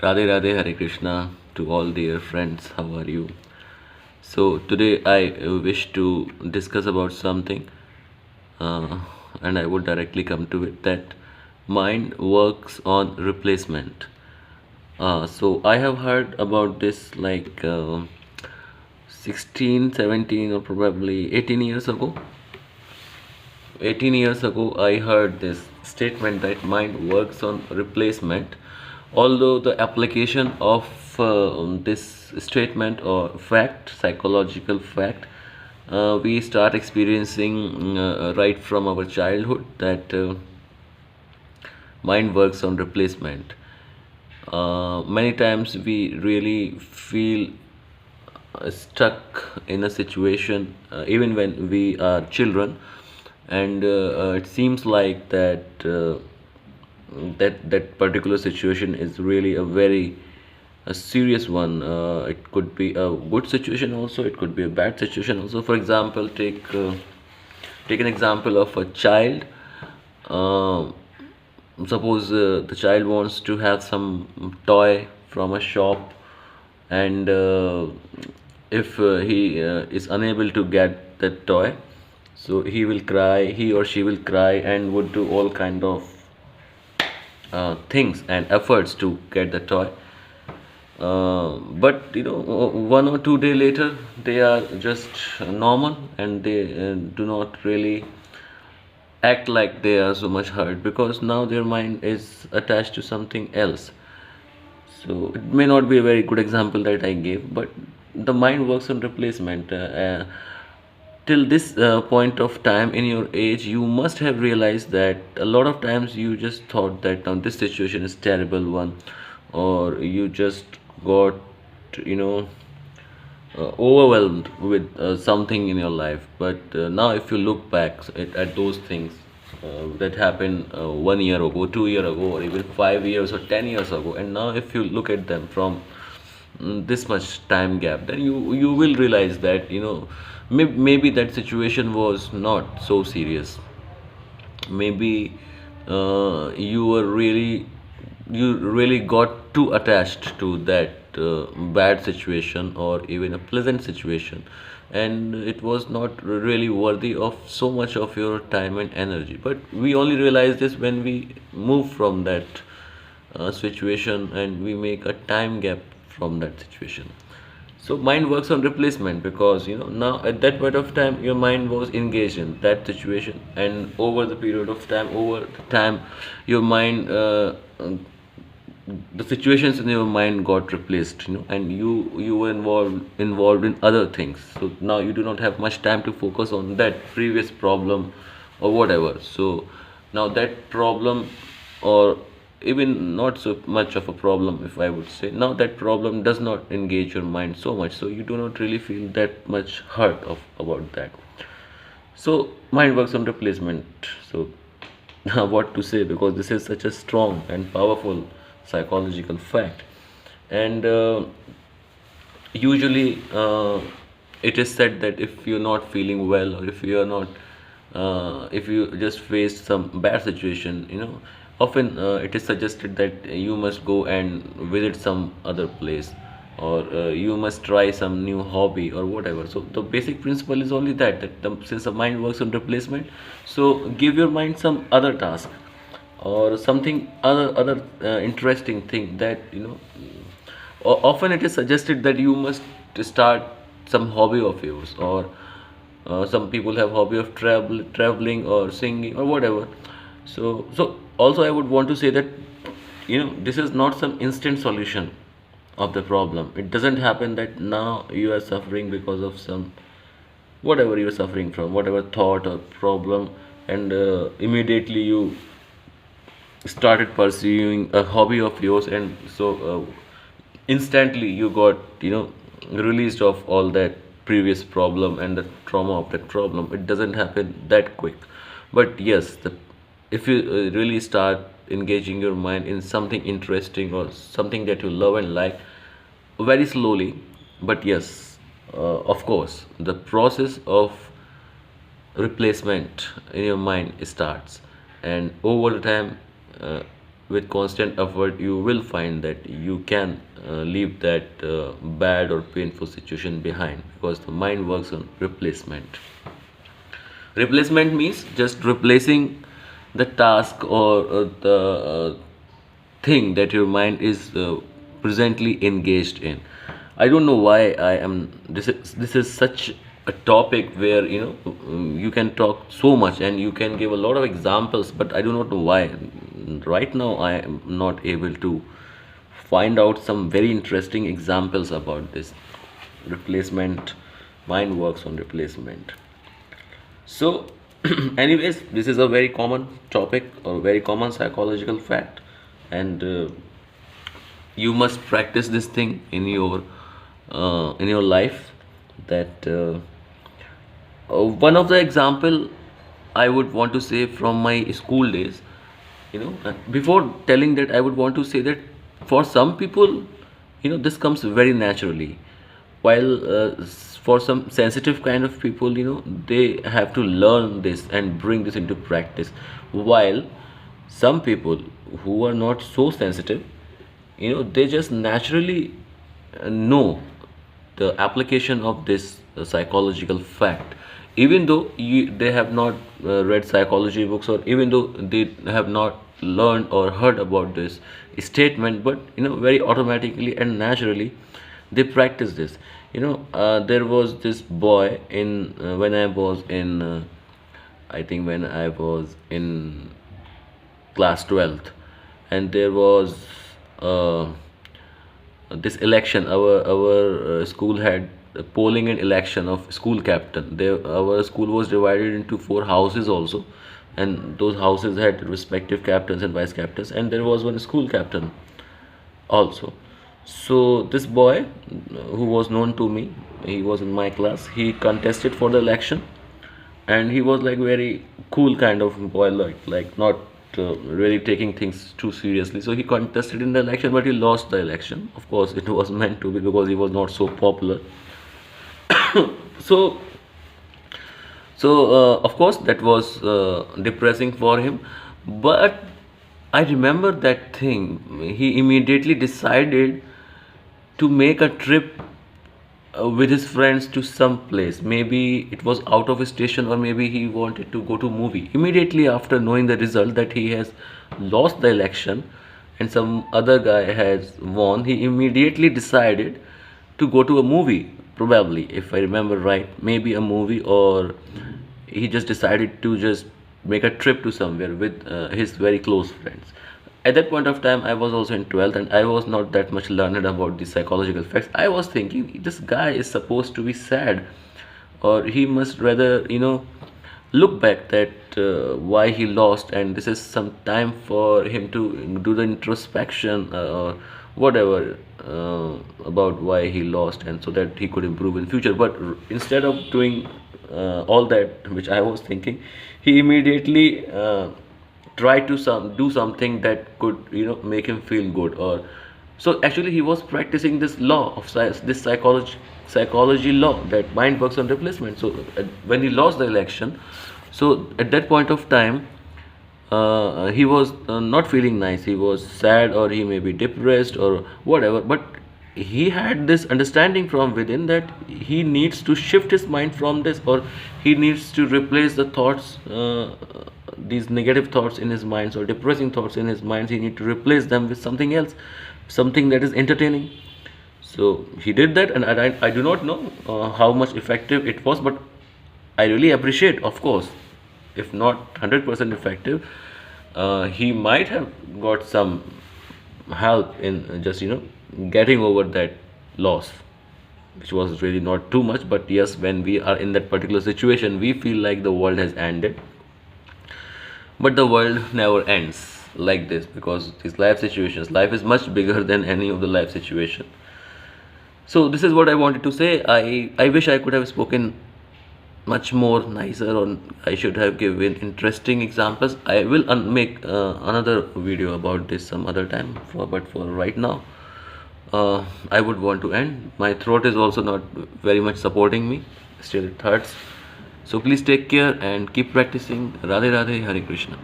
Radhe Radhe Hare Krishna to all dear friends. How are you? So today I wish to discuss about something, uh, and I would directly come to it that mind works on replacement. So I have heard about this like 16, 17, or probably 18 years ago. 18 years ago, I heard this statement that mind works on replacement. Although the application of this statement or fact, psychological fact, we start experiencing right from our childhood that mind works on replacement. Many times we really feel stuck in a situation even when we are children, and it seems like that particular situation is really a serious one. It could be a good situation also, it could be a bad situation also. For example, take an example of a child. uh, Suppose the child wants to have some toy from a shop, and if he is unable to get that toy, so he or she will cry and would do all kind of things and efforts to get the toy. But one or 2 day later, they are just normal, and they do not really act like they are so much hurt, because now their mind is attached to something else. So it may not be a very good example that I gave, but the mind works on replacement. Till this point of time in your age, you must have realized that a lot of times you just thought that now this situation is terrible one, or you just got, you know, overwhelmed with something in your life. But now, if you look back at those things that happened 1 year ago, 2 year ago, or even 5 years or 10 years ago, and now if you look at them from this much time gap, then you will realize that maybe that situation was not so serious. Maybe you really got too attached to that bad situation or even a pleasant situation, and it was not really worthy of so much of your time and energy. But we only realize this when we move from that situation, and we make a time gap from that situation. So mind works on replacement, because now at that point of time your mind was engaged in that situation, and over the period of time, over the time, your mind the situations in your mind got replaced, and you were involved in other things. So now you do not have much time to focus on that previous problem or whatever. So now that problem, or even not so much of a problem, if I would say, now that problem does not engage your mind so much, so you do not really feel that much hurt of about that. So mind works on replacement. So what to say, because this is such a strong and powerful psychological fact. And usually it is said that if you're not feeling well, or if you're not if you just face some bad situation, often it is suggested that you must go and visit some other place, or you must try some new hobby or whatever. So the basic principle is only since the mind works on replacement, so give your mind some other task, or something other interesting thing that often it is suggested that you must start some hobby of yours, or some people have hobby of traveling or singing or whatever. So also I would want to say that this is not some instant solution of the problem. It doesn't happen that now you are suffering because of some whatever you're suffering from, whatever thought or problem, and immediately you started pursuing a hobby of yours, and so instantly you got released of all that previous problem and the trauma of that problem. It doesn't happen that quick. But yes, if you really start engaging your mind in something interesting or something that you love and like, very slowly, but yes, of course, the process of replacement in your mind starts, and over the time, uh, with constant effort, you will find that you can leave that bad or painful situation behind, because the mind works on replacement. Replacement means just replacing the task or the thing that your mind is presently engaged in. I don't know why I am. This is such a topic where you can talk so much and you can give a lot of examples, but I do not know why. Right now, I am not able to find out some very interesting examples about this replacement. Mind works on replacement. So, anyways, this is a very common topic or very common psychological fact, and you must practice this thing in your life. That one of the example I would want to say from my school days. Before telling that, I would want to say that for some people, this comes very naturally, while for some sensitive kind of people, they have to learn this and bring this into practice, while some people who are not so sensitive, they just naturally know the application of this psychological fact, even though they have not read psychology books, or even though they have not learned or heard about this statement, but very automatically and naturally they practice this. There was this boy in when I was in I think when I was in class 12th, and there was uh, this election. Our school had a polling and election of school captain. Our school was divided into four houses also, and those houses had respective captains and vice captains, and there was one school captain also. So this boy, who was known to me, he was in my class, he contested for the election, and he was like very cool kind of boy, like not really taking things too seriously. So he contested in the election, but he lost the election. Of course, it was meant to be, because he was not so popular. So of course that was depressing for him, but I remember that thing. He immediately decided to make a trip with his friends to some place. Maybe it was out of his station, or maybe he wanted to go to movie. Immediately after knowing the result that he has lost the election and some other guy has won, he immediately decided to go to a movie. Probably, if I remember right, maybe a movie, or he just decided to just make a trip to somewhere with his very close friends. At that point of time, I was also in 12th, and I was not that much learned about the psychological facts. I was thinking this guy is supposed to be sad, or he must rather look back that why he lost, and this is some time for him to do the introspection, or whatever, about why he lost, and so that he could improve in future. But instead of doing all that which I was thinking, he immediately try to do something that could make him feel good. Or so actually he was practicing this law of science, this psychology law, that mind works on replacement. So when he lost the election, so at that point of time, he was not feeling nice. He was sad, or he may be depressed, or whatever. But he had this understanding from within that he needs to shift his mind from this, or he needs to replace the thoughts, these negative thoughts in his mind, or depressing thoughts in his mind. He need to replace them with something else, something that is entertaining. So he did that, and I do not know how much effective it was, but I really appreciate, of course, if not 100% effective, he might have got some help in just getting over that loss, which was really not too much. But yes, when we are in that particular situation, we feel like the world has ended, but the world never ends like this, because these life situations, life is much bigger than any of the life situation. So this is what I wanted to say. I wish I could have spoken much more nicer, or I should have given interesting examples. I will make another video about this some other time, but for right now, I would want to end. My throat is also not very much supporting me, still it hurts. So please take care and keep practicing. Radhe Radhe, Hare Krishna.